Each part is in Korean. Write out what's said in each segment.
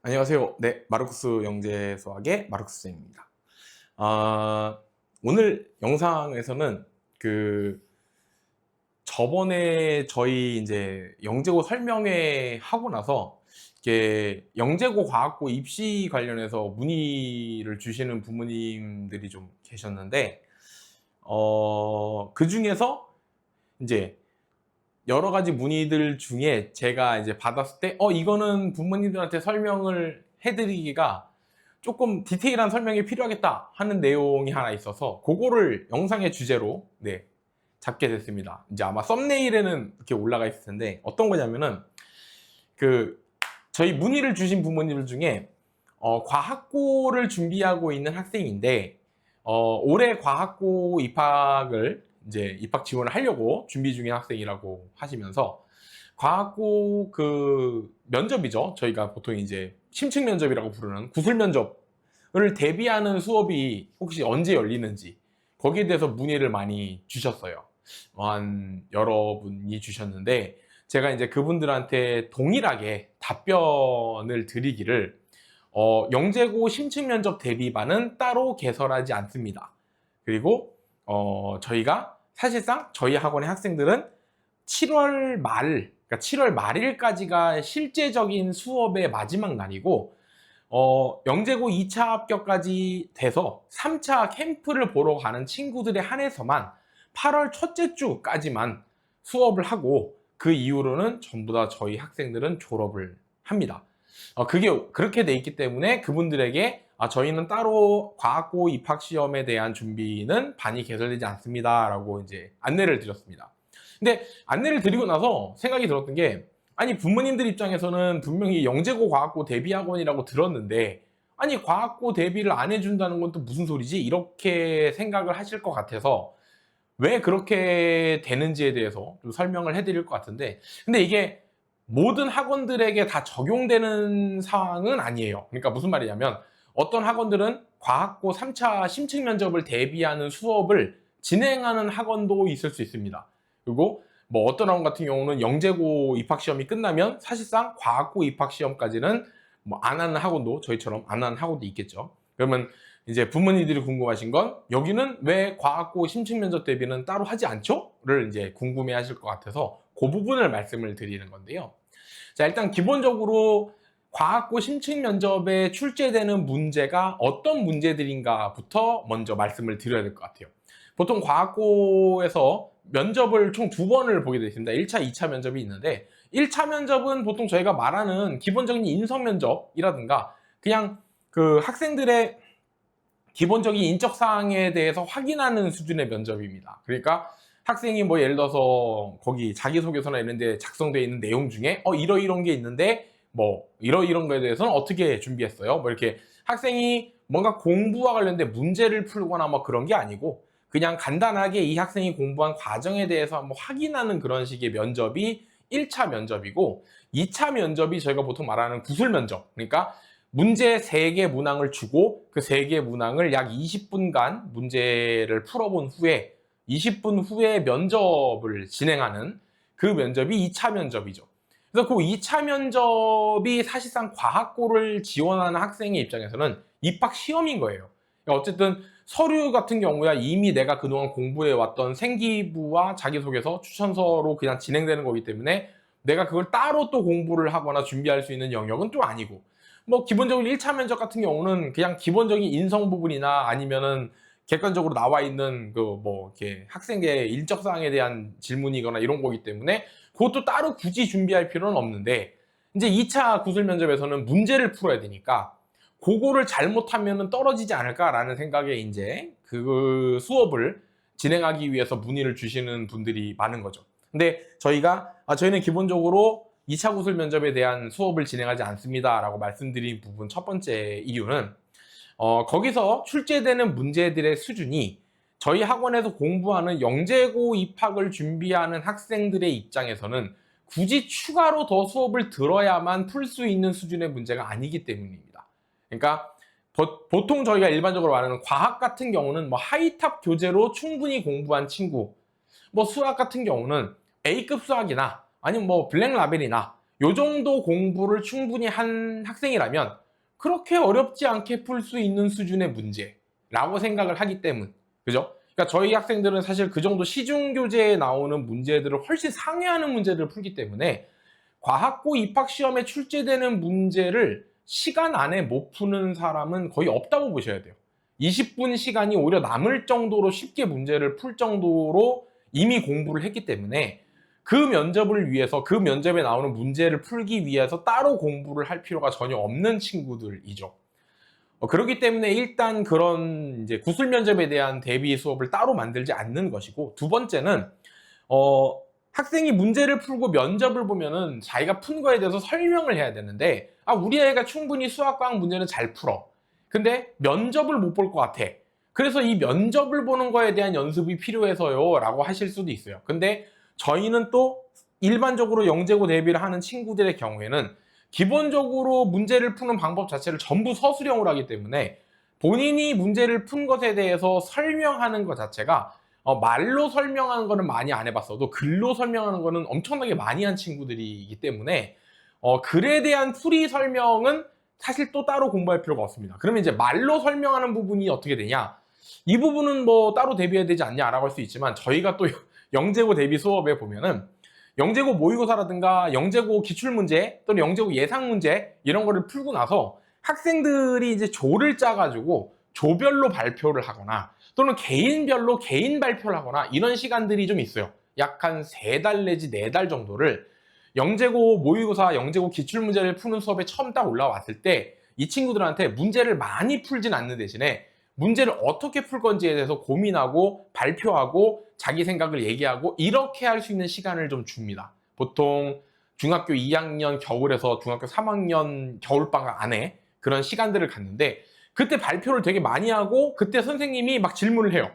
안녕하세요. 네, 마르쿠스 영재 수학의 마르쿠스 쌤입니다. 오늘 영상에서는 저번에 저희 이제 영재고 설명회 하고 나서 이게 영재고 과학고 입시 관련해서 문의를 주시는 부모님들이 좀 계셨는데, 그 중에서 이제 여러 가지 문의들 중에 제가 이제 받았을 때, 이거는 부모님들한테 설명을 해드리기가 조금 디테일한 설명이 필요하겠다 하는 내용이 하나 있어서 그거를 영상의 주제로 잡게 됐습니다. 이제 아마 썸네일에는 이렇게 올라가 있을 텐데, 어떤 거냐면은 저희 문의를 주신 부모님들 중에 과학고를 준비하고 있는 학생인데, 올해 과학고 입학 지원을 하려고 준비 중인 학생이라고 하시면서, 과학고 면접이죠. 저희가 보통 이제 심층 면접이라고 부르는 구술 면접을 대비하는 수업이 혹시 언제 열리는지, 거기에 대해서 문의를 많이 주셨어요. 한 여러 분이 주셨는데, 제가 이제 그분들한테 동일하게 답변을 드리기를, 영재고 심층 면접 대비반은 따로 개설하지 않습니다. 그리고 저희가 사실상 저희 학원의 학생들은 7월 말, 그러니까 7월 말일까지가 실제적인 수업의 마지막 날이고, 영재고 2차 합격까지 돼서 3차 캠프를 보러 가는 친구들에 한해서만 8월 첫째 주까지만 수업을 하고, 그 이후로는 전부 다 저희 학생들은 졸업을 합니다. 그게 그렇게 돼 있기 때문에 그분들에게 저희는 따로 과학고 입학시험에 대한 준비는 반이 개설되지 않습니다 라고 이제 안내를 드렸습니다. 근데 안내를 드리고 나서 생각이 들었던 게, 아니 부모님들 입장에서는 분명히 영재고 과학고 대비학원이라고 들었는데, 아니 과학고 대비를 안 해준다는 건 또 무슨 소리지? 이렇게 생각을 하실 것 같아서 왜 그렇게 되는지에 대해서 좀 설명을 해드릴 것 같은데, 근데 이게 모든 학원들에게 다 적용되는 사항은 아니에요. 그러니까 무슨 말이냐면, 어떤 학원들은 과학고 3차 심층 면접을 대비하는 수업을 진행하는 학원도 있을 수 있습니다. 그리고 뭐 어떤 학원 같은 경우는 영재고 입학시험이 끝나면 사실상 과학고 입학시험까지는 뭐 안 하는 학원도, 저희처럼 안 하는 학원도 있겠죠. 그러면 이제 부모님들이 궁금하신 건, 여기는 왜 과학고 심층 면접 대비는 따로 하지 않죠? 를 이제 궁금해 하실 것 같아서 그 부분을 말씀을 드리는 건데요. 자, 일단 기본적으로 과학고 심층 면접에 출제되는 문제가 어떤 문제들인가부터 먼저 말씀을 드려야 될 것 같아요. 보통 과학고에서 면접을 총 2번을 보게 되어 있습니다. 1차, 2차 면접이 있는데, 1차 면접은 보통 저희가 말하는 기본적인 인성 면접이라든가 그냥 학생들의 기본적인 인적 사항에 대해서 확인하는 수준의 면접입니다. 그러니까 학생이 뭐 예를 들어서 거기 자기소개서나 이런 데 작성되어 있는 내용 중에 이러이런 게 있는데 뭐 이러이런 거에 대해서는 어떻게 준비했어요? 뭐 이렇게 학생이 뭔가 공부와 관련된 문제를 풀거나 뭐 그런 게 아니고, 그냥 간단하게 이 학생이 공부한 과정에 대해서 한번 확인하는 그런 식의 면접이 1차 면접이고, 2차 면접이 저희가 보통 말하는 구술 면접, 그러니까 문제 3개 문항을 주고 그 3개 문항을 약 20분간 문제를 풀어본 후에 20분 후에 면접을 진행하는 그 면접이 2차 면접이죠. 그래서 그 2차 면접이 사실상 과학고를 지원하는 학생의 입장에서는 입학 시험인 거예요. 그러니까 어쨌든 서류 같은 경우야 이미 내가 그동안 공부해왔던 생기부와 자기소개서, 추천서로 그냥 진행되는 거기 때문에 내가 그걸 따로 또 공부를 하거나 준비할 수 있는 영역은 또 아니고, 뭐 기본적으로 1차 면접 같은 경우는 그냥 기본적인 인성 부분이나 아니면은 객관적으로 나와 있는 뭐 이렇게 학생의 인적 사항에 대한 질문이거나 이런 거기 때문에 그것도 따로 굳이 준비할 필요는 없는데, 이제 2차 구술 면접에서는 문제를 풀어야 되니까 그거를 잘못하면은 떨어지지 않을까라는 생각에 이제 그 수업을 진행하기 위해서 문의를 주시는 분들이 많은 거죠. 근데 저희는 기본적으로 2차 구술 면접에 대한 수업을 진행하지 않습니다 라고 말씀드린 부분 첫 번째 이유는, 거기서 출제되는 문제들의 수준이 저희 학원에서 공부하는 영재고 입학을 준비하는 학생들의 입장에서는 굳이 추가로 더 수업을 들어야만 풀 수 있는 수준의 문제가 아니기 때문입니다. 그러니까 보통 저희가 일반적으로 말하는 과학 같은 경우는 뭐 하이탑 교재로 충분히 공부한 친구, 뭐 수학 같은 경우는 A급 수학이나 아니면 뭐 블랙 라벨이나 요 정도 공부를 충분히 한 학생이라면 그렇게 어렵지 않게 풀 수 있는 수준의 문제라고 생각을 하기 때문. 그죠? 그러니까 저희 학생들은 사실 그 정도 시중 교재에 나오는 문제들을 훨씬 상회하는 문제들을 풀기 때문에 과학고 입학 시험에 출제되는 문제를 시간 안에 못 푸는 사람은 거의 없다고 보셔야 돼요. 20분 시간이 오히려 남을 정도로 쉽게 문제를 풀 정도로 이미 공부를 했기 때문에 그 면접을 위해서, 그 면접에 나오는 문제를 풀기 위해서 따로 공부를 할 필요가 전혀 없는 친구들이죠. 그렇기 때문에 일단 그런 이제 구술 면접에 대한 대비 수업을 따로 만들지 않는 것이고, 두 번째는 학생이 문제를 풀고 면접을 보면은 자기가 푼 거에 대해서 설명을 해야 되는데, 우리 애가 충분히 수학과학 문제는 잘 풀어. 근데 면접을 못 볼 것 같아. 그래서 이 면접을 보는 거에 대한 연습이 필요해서요 라고 하실 수도 있어요. 근데 저희는 또 일반적으로 영재고 대비를 하는 친구들의 경우에는 기본적으로 문제를 푸는 방법 자체를 전부 서술형으로 하기 때문에 본인이 문제를 푼 것에 대해서 설명하는 것 자체가 말로 설명하는 거는 많이 안 해봤어도 글로 설명하는 거는 엄청나게 많이 한 친구들이기 때문에 글에 대한 풀이 설명은 사실 또 따로 공부할 필요가 없습니다. 그러면 이제 말로 설명하는 부분이 어떻게 되냐? 이 부분은 뭐 따로 대비해야 되지 않냐라고 할 수 있지만, 저희가 또 영재고 대비 수업에 보면은 영재고 모의고사라든가 영재고 기출문제 또는 영재고 예상문제 이런 거를 풀고 나서 학생들이 이제 조를 짜가지고 조별로 발표를 하거나 또는 개인별로 개인 발표를 하거나 이런 시간들이 좀 있어요. 약 한 3달 내지 4달 정도를 영재고 모의고사, 영재고 기출문제를 푸는 수업에 처음 딱 올라왔을 때 이 친구들한테 문제를 많이 풀진 않는 대신에 문제를 어떻게 풀 건지에 대해서 고민하고 발표하고 자기 생각을 얘기하고 이렇게 할 수 있는 시간을 좀 줍니다. 보통 중학교 2학년 겨울에서 중학교 3학년 겨울방학 안에 그런 시간들을 갖는데, 그때 발표를 되게 많이 하고 그때 선생님이 막 질문을 해요.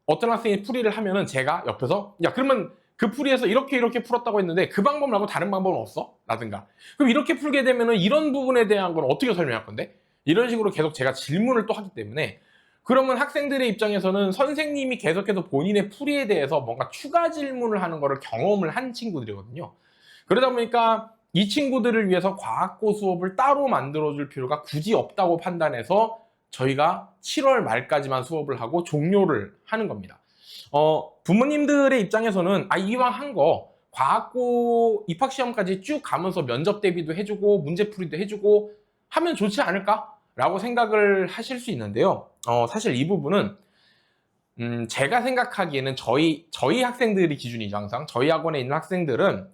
어떤 학생이 풀이를 하면은 제가 옆에서 야 그러면 그 풀이에서 이렇게 풀었다고 했는데 그 방법 말고 다른 방법은 없어? 라든가, 그럼 이렇게 풀게 되면은 이런 부분에 대한 건 어떻게 설명할 건데? 이런 식으로 계속 제가 질문을 또 하기 때문에, 그러면 학생들의 입장에서는 선생님이 계속해서 본인의 풀이에 대해서 뭔가 추가 질문을 하는 거를 경험을 한 친구들이거든요. 그러다 보니까 이 친구들을 위해서 과학고 수업을 따로 만들어줄 필요가 굳이 없다고 판단해서 저희가 7월 말까지만 수업을 하고 종료를 하는 겁니다. 부모님들의 입장에서는 이왕 한 거 과학고 입학시험까지 쭉 가면서 면접 대비도 해주고 문제풀이도 해주고 하면 좋지 않을까? 라고 생각을 하실 수 있는데요. 사실 이 부분은 제가 생각하기에는 저희 학생들이 기준이죠. 항상 저희 학원에 있는 학생들은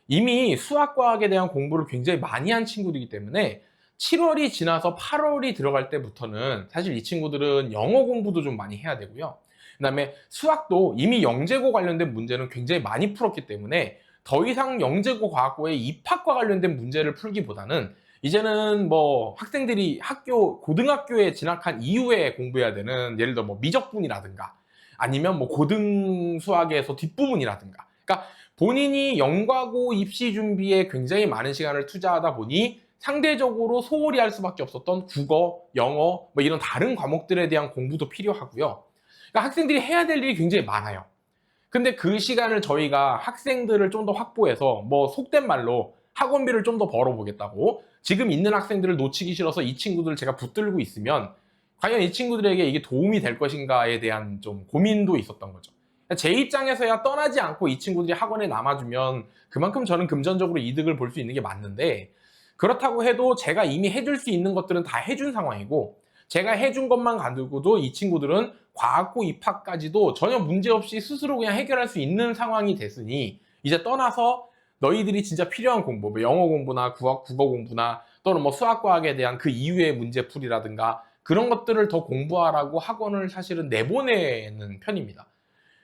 이미 수학과학에 대한 공부를 굉장히 많이 한 친구들이기 때문에 7월이 지나서 8월이 들어갈 때부터는 사실 이 친구들은 영어 공부도 좀 많이 해야 되고요. 그 다음에 수학도 이미 영재고 관련된 문제는 굉장히 많이 풀었기 때문에 더 이상 영재고 과학고의 입학과 관련된 문제를 풀기보다는 이제는 뭐 학생들이 고등학교에 진학한 이후에 공부해야 되는, 예를 들어 뭐 미적분이라든가 아니면 뭐 고등 수학에서 뒷부분이라든가, 그러니까 본인이 영과고 입시 준비에 굉장히 많은 시간을 투자하다 보니 상대적으로 소홀히 할 수밖에 없었던 국어, 영어 뭐 이런 다른 과목들에 대한 공부도 필요하고요. 그러니까 학생들이 해야 될 일이 굉장히 많아요. 근데 그 시간을 저희가 학생들을 좀 더 확보해서 뭐 속된 말로 학원비를 좀 더 벌어보겠다고 지금 있는 학생들을 놓치기 싫어서 이 친구들을 제가 붙들고 있으면 과연 이 친구들에게 이게 도움이 될 것인가에 대한 좀 고민도 있었던 거죠. 제 입장에서야 떠나지 않고 이 친구들이 학원에 남아주면 그만큼 저는 금전적으로 이득을 볼 수 있는 게 맞는데, 그렇다고 해도 제가 이미 해줄 수 있는 것들은 다 해준 상황이고 제가 해준 것만 가지고도 이 친구들은 과학고 입학까지도 전혀 문제없이 스스로 그냥 해결할 수 있는 상황이 됐으니 이제 떠나서 너희들이 진짜 필요한 공부, 뭐 영어 공부나 국어 공부나 또는 뭐 수학과학에 대한 그 이후의 문제풀이라든가 그런 것들을 더 공부하라고 학원을 사실은 내보내는 편입니다.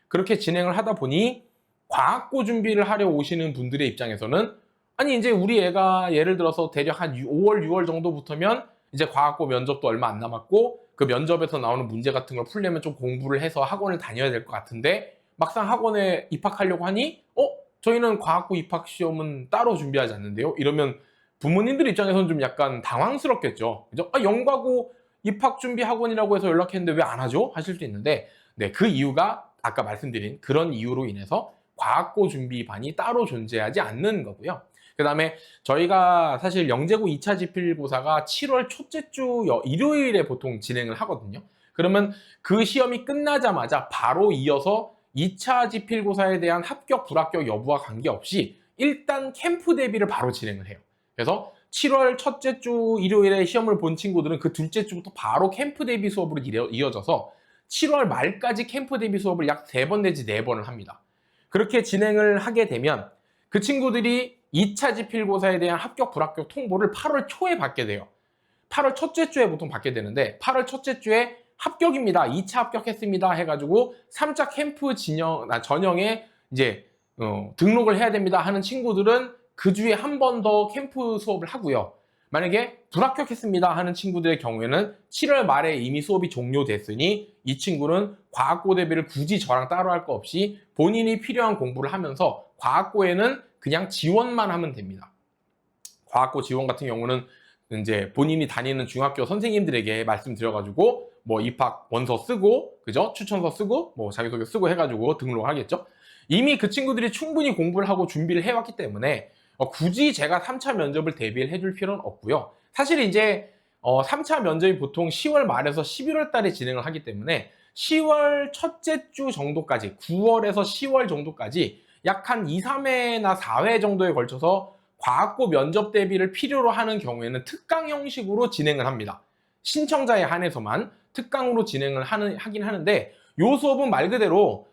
그렇게 진행을 하다 보니 과학고 준비를 하려 오시는 분들의 입장에서는 아니 이제 우리 애가 예를 들어서 대략 한 5월, 6월 정도부터면 이제 과학고 면접도 얼마 안 남았고 그 면접에서 나오는 문제 같은 걸 풀려면 좀 공부를 해서 학원을 다녀야 될 것 같은데 막상 학원에 입학하려고 하니 저희는 과학고 입학 시험은 따로 준비하지 않는데요? 이러면 부모님들 입장에서는 좀 약간 당황스럽겠죠. 그죠? 영과고 입학 준비 학원이라고 해서 연락했는데 왜 안 하죠? 하실 수 있는데, 네, 그 이유가 아까 말씀드린 그런 이유로 인해서 과학고 준비반이 따로 존재하지 않는 거고요. 그 다음에 저희가 사실 영재고 2차 지필고사가 7월 첫째 주 일요일에 보통 진행을 하거든요. 그러면 그 시험이 끝나자마자 바로 이어서 2차 지필고사에 대한 합격, 불합격 여부와 관계없이 일단 캠프 대비를 바로 진행을 해요. 그래서 7월 첫째 주 일요일에 시험을 본 친구들은 그 둘째 주부터 바로 캠프 대비 수업으로 이어져서 7월 말까지 캠프 대비 수업을 약 3번 내지 4번을 합니다. 그렇게 진행을 하게 되면 그 친구들이 2차 지필고사에 대한 합격, 불합격 통보를 8월 초에 받게 돼요. 8월 첫째 주에 보통 받게 되는데 8월 첫째 주에 합격입니다. 2차 합격했습니다. 해가지고 3차 캠프 전형에 이제 등록을 해야 됩니다 하는 친구들은 그 주에 한 번 더 캠프 수업을 하고요. 만약에 불합격했습니다 하는 친구들의 경우에는 7월 말에 이미 수업이 종료됐으니 이 친구는 과학고 대비를 굳이 저랑 따로 할 거 없이 본인이 필요한 공부를 하면서 과학고에는 그냥 지원만 하면 됩니다. 과학고 지원 같은 경우는 이제 본인이 다니는 중학교 선생님들에게 말씀드려가지고 뭐 입학 원서 쓰고, 그죠? 추천서 쓰고, 뭐 자기소개 쓰고 해가지고 등록하겠죠? 이미 그 친구들이 충분히 공부를 하고 준비를 해왔기 때문에 굳이 제가 3차 면접을 대비를 해줄 필요는 없고요. 사실 이제 3차 면접이 보통 10월 말에서 11월 달에 진행을 하기 때문에 10월 첫째 주 정도까지, 9월에서 10월 정도까지 약 한 2, 3회나 4회 정도에 걸쳐서 과학고 면접 대비를 필요로 하는 경우에는 특강 형식으로 진행을 합니다. 신청자에 한해서만 특강으로 진행을 하긴 하는데 이 수업은 말 그대로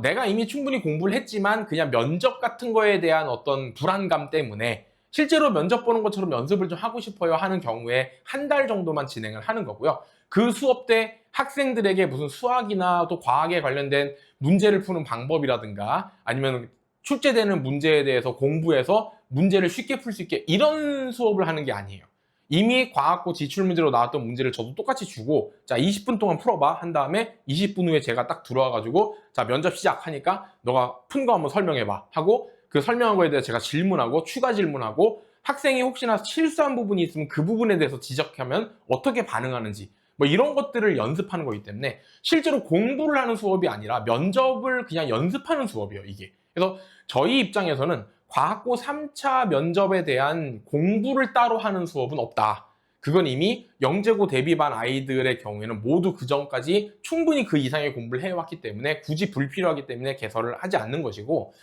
내가 이미 충분히 공부를 했지만 그냥 면접 같은 거에 대한 어떤 불안감 때문에 실제로 면접 보는 것처럼 연습을 좀 하고 싶어요 하는 경우에 한 달 정도만 진행을 하는 거고요. 그 수업 때 학생들에게 무슨 수학이나 또 과학에 관련된 문제를 푸는 방법이라든가 아니면 출제되는 문제에 대해서 공부해서 문제를 쉽게 풀 수 있게 이런 수업을 하는 게 아니에요. 이미 과학고 지출문제로 나왔던 문제를 저도 똑같이 주고 자 20분 동안 풀어봐 한 다음에 20분 후에 제가 딱 들어와가지고 자 면접 시작하니까 너가 푼 거 한번 설명해봐 하고 그 설명한 거에 대해서 제가 질문하고 추가 질문하고 학생이 혹시나 실수한 부분이 있으면 그 부분에 대해서 지적하면 어떻게 반응하는지 뭐 이런 것들을 연습하는 거기 때문에 실제로 공부를 하는 수업이 아니라 면접을 그냥 연습하는 수업이에요 이게. 그래서 저희 입장에서는 과학고 3차 면접에 대한 공부를 따로 하는 수업은 없다. 그건 이미 영재고 대비반 아이들의 경우에는 모두 그 전까지 충분히 그 이상의 공부를 해왔기 때문에 굳이 불필요하기 때문에 개설을 하지 않는 것이고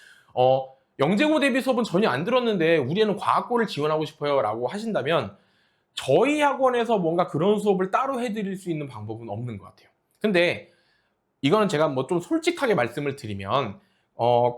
영재고 대비 수업은 전혀 안 들었는데 우리 애는 과학고를 지원하고 싶어요 라고 하신다면 저희 학원에서 뭔가 그런 수업을 따로 해드릴 수 있는 방법은 없는 것 같아요. 근데 이거는 제가 뭐 좀 솔직하게 말씀을 드리면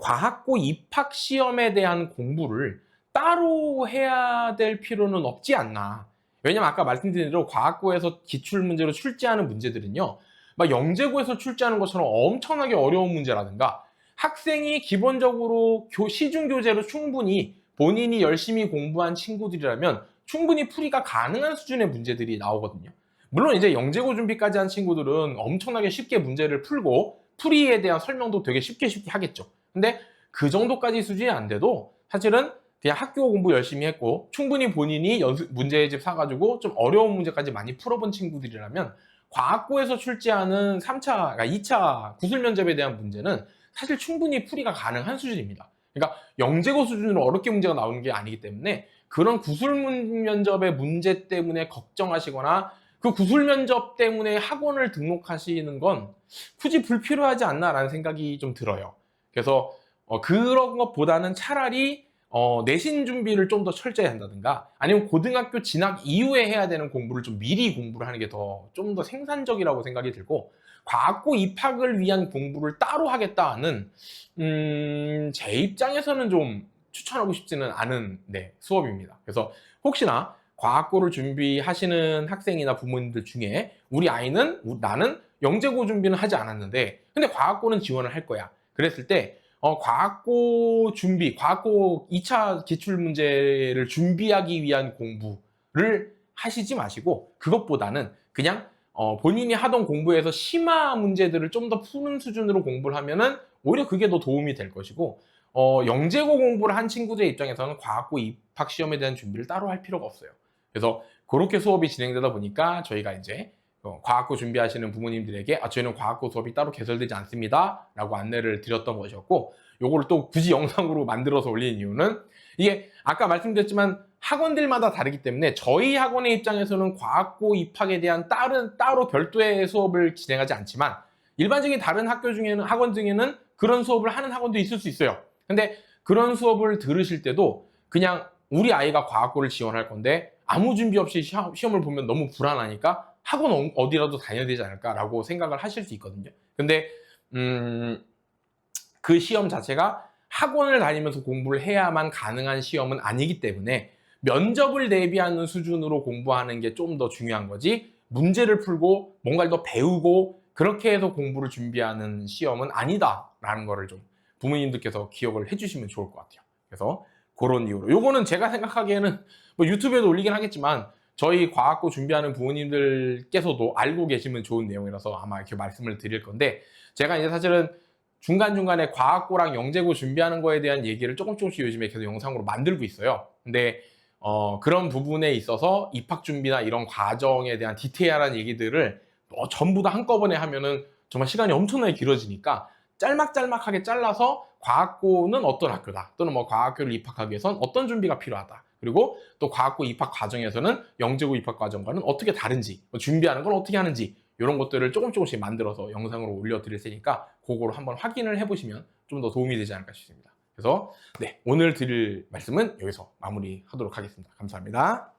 과학고 입학 시험에 대한 공부를 따로 해야 될 필요는 없지 않나. 왜냐면 아까 말씀드린 대로 과학고에서 기출문제로 출제하는 문제들은요, 막 영재고에서 출제하는 것처럼 엄청나게 어려운 문제라든가 학생이 기본적으로 시중교재로 충분히 본인이 열심히 공부한 친구들이라면 충분히 풀이가 가능한 수준의 문제들이 나오거든요. 물론 이제 영재고 준비까지 한 친구들은 엄청나게 쉽게 문제를 풀고 풀이에 대한 설명도 되게 쉽게 하겠죠. 근데 그 정도까지 수준이 안 돼도 사실은 그냥 학교 공부 열심히 했고 충분히 본인이 문제집 사가지고 좀 어려운 문제까지 많이 풀어본 친구들이라면 과학고에서 출제하는 3차, 그러니까 2차 구술 면접에 대한 문제는 사실 충분히 풀이가 가능한 수준입니다. 그러니까 영재고 수준으로 어렵게 문제가 나오는 게 아니기 때문에 그런 구술 면접의 문제 때문에 걱정하시거나 그 구술 면접 때문에 학원을 등록하시는 건 굳이 불필요하지 않나라는 생각이 좀 들어요. 그래서 그런 것보다는 차라리 내신 준비를 좀 더 철저히 한다든가 아니면 고등학교 진학 이후에 해야 되는 공부를 좀 미리 공부를 하는 게 좀 더 생산적이라고 생각이 들고 과학고 입학을 위한 공부를 따로 하겠다는 제 입장에서는 좀 추천하고 싶지는 않은 수업입니다. 그래서 혹시나 과학고를 준비하시는 학생이나 부모님들 중에 우리 아이는 나는 영재고 준비는 하지 않았는데 근데 과학고는 지원을 할 거야. 그랬을 때 과학고 준비, 과학고 2차 기출문제를 준비하기 위한 공부를 하시지 마시고 그것보다는 그냥 본인이 하던 공부에서 심화 문제들을 좀 더 푸는 수준으로 공부를 하면은 오히려 그게 더 도움이 될 것이고 영재고 공부를 한 친구들의 입장에서는 과학고 입학 시험에 대한 준비를 따로 할 필요가 없어요. 그래서 그렇게 수업이 진행되다 보니까 저희가 이제 과학고 준비하시는 부모님들에게 저희는 과학고 수업이 따로 개설되지 않습니다 라고 안내를 드렸던 것이었고, 요거를 또 굳이 영상으로 만들어서 올리는 이유는 이게 아까 말씀드렸지만 학원들마다 다르기 때문에 저희 학원의 입장에서는 과학고 입학에 대한 따로 별도의 수업을 진행하지 않지만 일반적인 다른 학교 중에는, 학원 중에는 그런 수업을 하는 학원도 있을 수 있어요. 근데 그런 수업을 들으실 때도 그냥 우리 아이가 과학고를 지원할 건데 아무 준비 없이 시험을 보면 너무 불안하니까 학원 어디라도 다녀야 되지 않을까라고 생각을 하실 수 있거든요. 근데 그 시험 자체가 학원을 다니면서 공부를 해야만 가능한 시험은 아니기 때문에 면접을 대비하는 수준으로 공부하는 게 좀 더 중요한 거지, 문제를 풀고 뭔가를 더 배우고 그렇게 해서 공부를 준비하는 시험은 아니다라는 거를 좀 부모님들께서 기억을 해주시면 좋을 것 같아요. 그래서 그런 이유로, 요거는 제가 생각하기에는 뭐 유튜브에도 올리긴 하겠지만 저희 과학고 준비하는 부모님들께서도 알고 계시면 좋은 내용이라서 아마 이렇게 말씀을 드릴 건데, 제가 이제 사실은 중간중간에 과학고랑 영재고 준비하는 거에 대한 얘기를 조금씩 요즘에 계속 영상으로 만들고 있어요. 근데 그런 부분에 있어서 입학 준비나 이런 과정에 대한 디테일한 얘기들을 전부 다 한꺼번에 하면은 정말 시간이 엄청나게 길어지니까 짤막짤막하게 잘라서 과학고는 어떤 학교다, 또는 뭐 과학교를 입학하기 위해선 어떤 준비가 필요하다, 그리고 또 과학고 입학 과정에서는 영재고 입학 과정과는 어떻게 다른지, 준비하는 건 어떻게 하는지, 이런 것들을 조금씩 만들어서 영상으로 올려드릴 테니까 그거로 한번 확인을 해보시면 좀 더 도움이 되지 않을까 싶습니다. 그래서 네, 오늘 드릴 말씀은 여기서 마무리하도록 하겠습니다. 감사합니다.